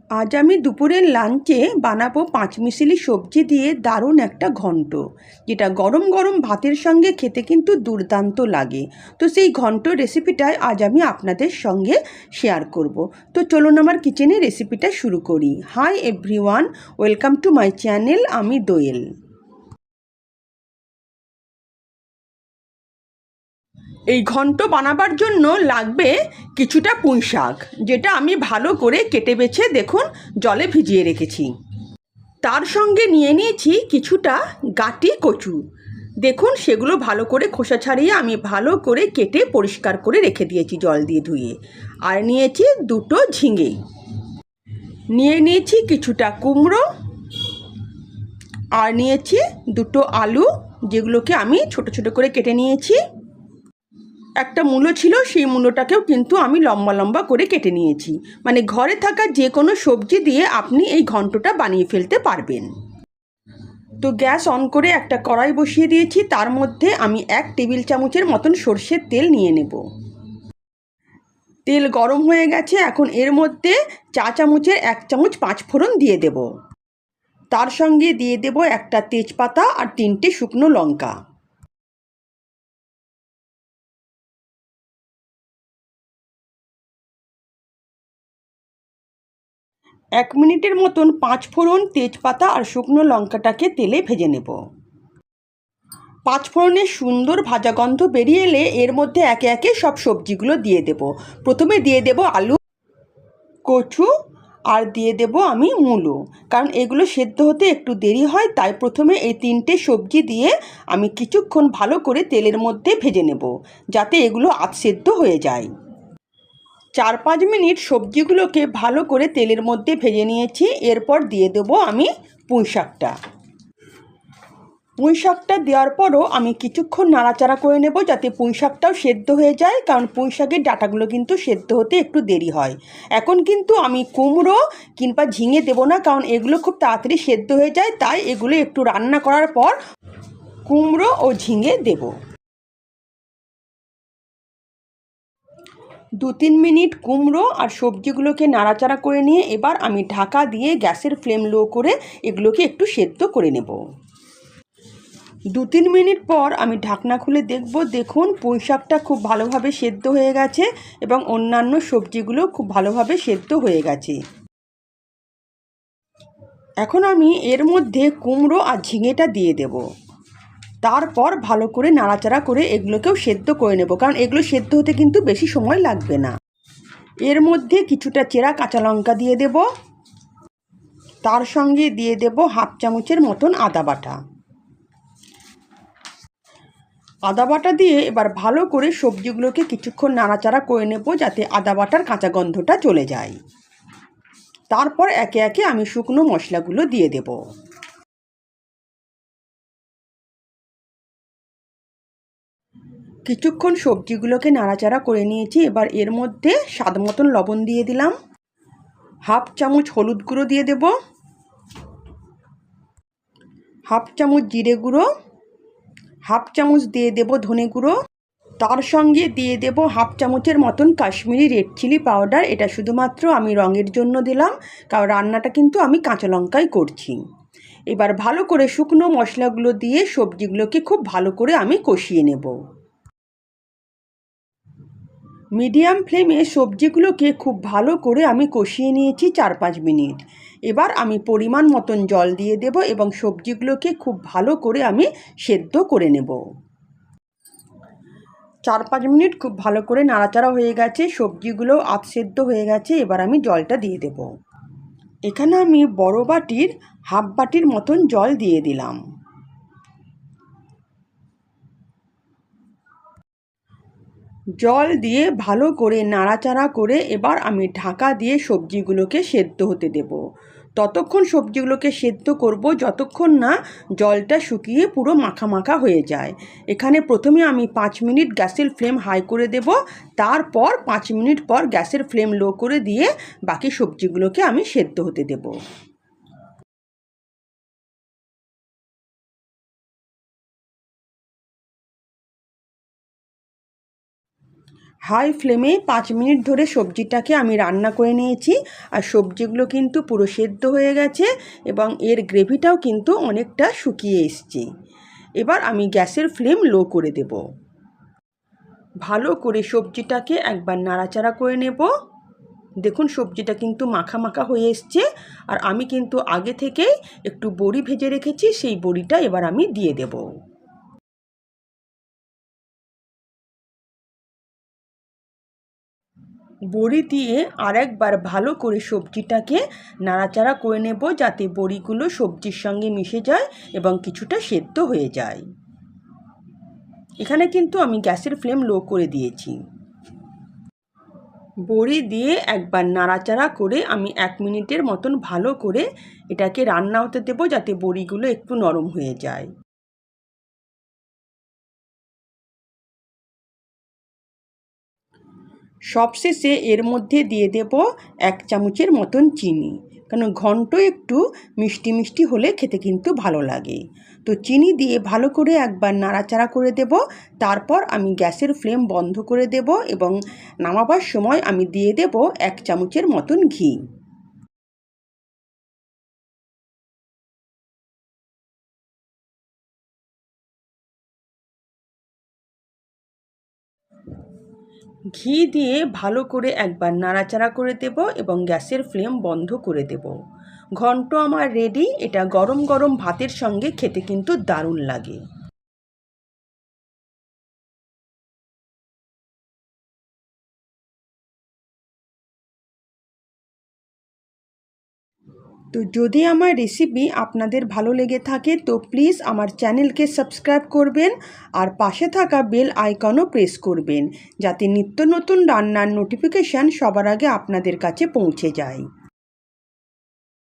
আজ আমি দুপুরের লাঞ্চে বানাবো পাঁচমিশালি সবজি দিয়ে দারুণ একটা ঘন্ট, যেটা গরম গরম ভাতের সঙ্গে খেতে কিন্তু দুর্দান্ত লাগে। তো সেই ঘন্ট রেসিপিটাই আজ আমি আপনাদের সঙ্গে শেয়ার করব। তো চলুন আমার কিচেনে রেসিপিটা শুরু করি। Hi everyone, welcome to my channel. আমি দোয়েল। এই ঘন্ট বানাবার জন্য লাগবে কিছুটা পুঁই শাক, যেটা আমি ভালো করে কেটে বেছে দেখুন জলে ভিজিয়ে রেখেছি। তার সঙ্গে নিয়ে নিয়েছি কিছুটা গাটি কচু। দেখুন সেগুলো ভালো করে খোসা ছাড়িয়ে আমি ভালো করে কেটে পরিষ্কার করে রেখে দিয়েছি জল দিয়ে ধুয়ে। আর নিয়েছি দুটো ঝিঙে, নিয়ে নিয়েছি কিছুটা কুমড়ো, আর নিয়েছি দুটো আলু, যেগুলোকে আমি ছোট ছোট করে কেটে নিয়েছি। একটা মূলো ছিল, সেই মূলোটাকেও কিন্তু আমি লম্বা লম্বা করে কেটে নিয়েছি। মানে ঘরে থাকা যে কোনো সবজি দিয়ে আপনি এই ঘন্টটা বানিয়ে ফেলতে পারবেন। তো গ্যাস অন করে একটা কড়াই বসিয়ে দিয়েছি। তার মধ্যে আমি 1 টেবিল চামচের মতন সর্ষের তেল নিয়ে নেব। তেল গরম হয়ে গেছে, এখন এর মধ্যে চা চামচের 1 চামচ 5 ফোড়ন দিয়ে দেব। তার সঙ্গে দিয়ে দেব একটা তেজপাতা আর 3টে শুকনো লঙ্কা। এক মিনিটের মতন 5 ফোড়ন, তেজপাতা আর শুকনো লঙ্কাটাকে তেলে ভেজে নেব। 5 ফোড়নের সুন্দর ভাজা গন্ধ বেরিয়ে এলে এর মধ্যে একে একে সব সবজিগুলো দিয়ে দেব। প্রথমে দিয়ে দেব আলু, কচু, আর দিয়ে দেব আমি মূলো। কারণ এগুলো সেদ্ধ হতে একটু দেরি হয়, তাই প্রথমে এই 3টে সবজি দিয়ে আমি কিছুক্ষণ ভালো করে তেলের মধ্যে ভেজে নেব, যাতে এগুলো আধ সেদ্ধ হয়ে যায়। 4-5 মিনিট সবজিগুলোকে ভালো করে তেলের মধ্যে ভেজে নিয়েছি। এরপর দিয়ে দেবো আমি পুঁই শাকটা। পুঁই শাকটা দেওয়ার পরও আমি কিছুক্ষণ নাড়াচাড়া করে নেব, যাতে পুঁই শাকটাও সেদ্ধ হয়ে যায়, কারণ পুঁই শাকের ডাঁটাগুলো কিন্তু সেদ্ধ হতে একটু দেরি হয়। এখন কিন্তু আমি কুমড়ো কিংবা ঝিঙে দেবো না, কারণ এগুলো খুব তাড়াতাড়ি সেদ্ধ হয়ে যায়, তাই এগুলো একটু রান্না করার পর কুমড়ো ও ঝিঙে দেব। 2-3 মিনিট কুমড়ো আর সবজিগুলোকে নাড়াচাড়া করে নিয়ে এবার আমি ঢাকা দিয়ে গ্যাসের ফ্লেম লো করে এগুলোকে একটু সেদ্ধ করে নেব। 2-3 মিনিট পর আমি ঢাকনা খুলে দেখব, দেখুন পুঁই শাকটা খুব ভালোভাবে সেদ্ধ হয়ে গেছে এবং অন্যান্য সবজিগুলো খুব ভালোভাবে সেদ্ধ হয়ে গেছে। এখন আমি এর মধ্যে কুমড়ো আর ঝিঙেটা দিয়ে দেব। তারপর ভালো করে নাড়াচাড়া করে এগুলোকেও সেদ্ধ করে নেব, কারণ এগুলো সেদ্ধ হতে কিন্তু বেশি সময় লাগবে না। এর মধ্যে কিছুটা চেরা কাঁচা লঙ্কা দিয়ে দেব। তার সঙ্গে দিয়ে দেব হাফ চামচের মতন আদা বাটা। আদা বাটা দিয়ে এবার ভালো করে সবজিগুলোকে কিছুক্ষণ নাড়াচাড়া করে নেব, যাতে আদা বাটার কাঁচা গন্ধটা চলে যায়। তারপর একে একে আমি শুকনো মশলাগুলো দিয়ে দেব। কিছুক্ষণ সবজিগুলোকে নাড়াচাড়া করে নিয়েছি। এবার এর মধ্যে স্বাদ মতন লবণ দিয়ে দিলাম, হাফ চামচ হলুদ গুঁড়ো দিয়ে দেব, হাফ চামচ জিরে গুঁড়ো, হাফ চামচ দিয়ে দেব ধনে গুঁড়ো, তার সঙ্গে দিয়ে দেব হাফ চামচের মতন কাশ্মীরি রেড চিলি পাউডার। এটা শুধুমাত্র আমি রঙের জন্য দিলাম, কারণ রান্নাটা কিন্তু আমি কাঁচা লঙ্কায় করছি। এবার ভালো করে শুকনো মশলাগুলো দিয়ে সবজিগুলোকে খুব ভালো করে আমি কষিয়ে নেব। মিডিয়াম ফ্লেমে সবজিগুলোকে খুব ভালো করে আমি কষিয়ে নিয়েছি 4-5 মিনিট। এবার আমি পরিমাণ মতন জল দিয়ে দেব এবং সবজিগুলোকে খুব ভালো করে আমি সেদ্ধ করে নেব। 4-5 মিনিট খুব ভালো করে নাড়াচাড়া হয়ে গেছে, সবজিগুলো আধ সেদ্ধ হয়ে গেছে। এবার আমি জলটা দিয়ে দেব। এখানে আমি বড় বাটির হাফ বাটির মতন জল দিয়ে দিলাম। জল দিয়ে ভালো করে নাড়াচাড়া করে এবার আমি ঢাকা দিয়ে সবজিগুলোকে সেদ্ধ হতে দেব। ততক্ষণ সবজিগুলোকে সেদ্ধ করব যতক্ষণ না জলটা শুকিয়ে পুরো মাখা মাখা হয়ে যায়। এখানে প্রথমে আমি 5 মিনিট গ্যাসের ফ্লেম হাই করে দেব, তারপর 5 মিনিট পর গ্যাসের ফ্লেম লো করে দিয়ে বাকি সবজিগুলোকে আমি সেদ্ধ হতে দেব। হাই ফ্লেমে 5 মিনিট ধরে সবজিটাকে আমি রান্না করে নিয়েছি। আর সবজিগুলো কিন্তু পুরো সেদ্ধ হয়ে গেছে এবং এর গ্রেভিটাও কিন্তু অনেকটা শুকিয়ে এসছে। এবার আমি গ্যাসের ফ্লেম লো করে দেব। ভালো করে সবজিটাকে একবার নাড়াচাড়া করে নেব। দেখুন সবজিটা কিন্তু মাখা মাখা হয়ে এসছে। আর আমি কিন্তু আগে থেকেই একটু বড়ি ভেজে রেখেছি, সেই বড়িটা এবার আমি দিয়ে দেব। বড়ি দিয়ে আরেকবার ভালো করে সবজিটাকে নাড়াচাড়া করে নেব, যাতে বড়িগুলো সবজির সঙ্গে মিশে যায় এবং কিছুটা সেদ্ধ হয়ে যায়। এখানে কিন্তু আমি গ্যাসের ফ্লেম লো করে দিয়েছি। বড়ি দিয়ে একবার নাড়াচাড়া করে আমি 1 মিনিটের মতন ভালো করে এটাকে রান্না হতে দেবো, যাতে বড়িগুলো একটু নরম হয়ে যায়। সবশেষে এর মধ্যে দিয়ে দেব 1 চামচের মতন চিনি, কারণ ঘন্ট একটু মিষ্টি মিষ্টি হলে খেতে কিন্তু ভালো লাগে। তো চিনি দিয়ে ভালো করে একবার নাড়াচাড়া করে দেব। তারপর আমি গ্যাসের ফ্লেম বন্ধ করে দেব এবং নামাবার সময় আমি দিয়ে দেব 1 চামচের মতন ঘি। ঘি দিয়ে ভালো করে একবার নাড়াচাড়া করে দেব এবং গ্যাসের ফ্লেম বন্ধ করে দেব। ঘন্ট আমার রেডি। এটা গরম গরম ভাতের সঙ্গে খেতে কিন্তু দারুণ লাগে। তো যদি আমার রেসিপি আপনাদের ভালো লেগে থাকে তো প্লিজ আমার চ্যানেলকে সাবস্ক্রাইব করবেন আর পাশে থাকা বেল আইকনও প্রেস করবেন, যাতে নিত্য নতুন রান্নার নোটিফিকেশান সবার আগে আপনাদের কাছে পৌঁছে যায়।